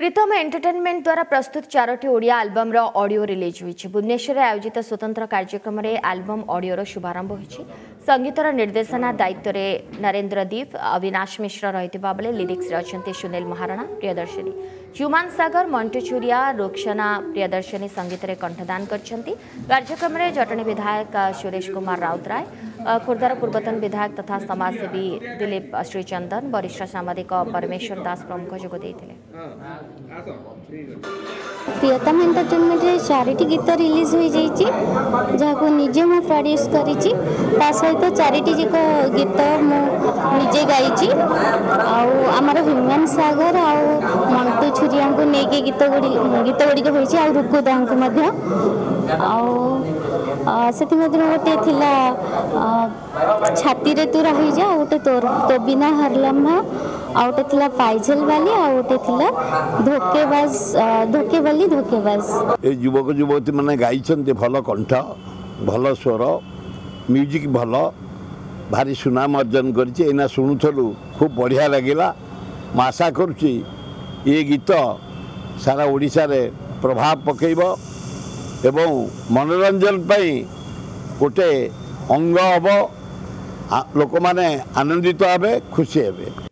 प्रीतम entertainment द्वारा प्रस्तुत 4टी Odia album रो audio release होईछि। Bhubaneswar आयोजित स्वतंत्र कार्यक्रम रे एल्बम ऑडियो रो शुभारंभ होईछि। संगीतर निर्देशना दायित्व रे नरेंद्र दीप, अविनाश मिश्र रहितबा बेले लिरिक्स रे अछंती सुनील महाराणा, प्रियदर्शनी ह्यूमान सागर, मंटू छुरिया, रोक्षना प्रियदर्शनी संगीत रे कंठदान करछंती। कार्यक्रम रे जटणी विधायक सुरेश कुमार राउतराय, खुर्दार पूर्वतन विधायक तथा समाजसेवी दिलीप श्रीचंदन, वरिष्ठ सामाजिक परमेश्वर दास प्रमुख जोग देइथिले। प्रियतम एंटरटेनमेंट रे 4टी गीत रिलीज हो जाइछि, जाको निजे मु प्रोड्यूस करिछि। ता सहित 4टी गीत मु निजे गाइछि। आमर ह्यूमन सागर आ मंटू छुरिया को नेके गीत गुड़ी होइछि, आ रुकुदा को मध्य से गोटे थिला छाती रे तू रही जा, गोटे तो बिना हरलम्हा, आ गोटे थिला पाइझल वाली, आ गोटे थिला धोकेबाज। ए युवक युवती मैंने गाई भल कंठ, भल स्वर, म्यूजिक भल, भारी सुनाम अर्जन करना शुणुलु, खूब बढ़िया लगिला। मैं आशा करुच्ची ये गीत सारा ओडिशा रे प्रभाव पकेब एवं मनोरंजन पाई गोटे अंग हम, लोक माने आनंदित हे, खुशी हे।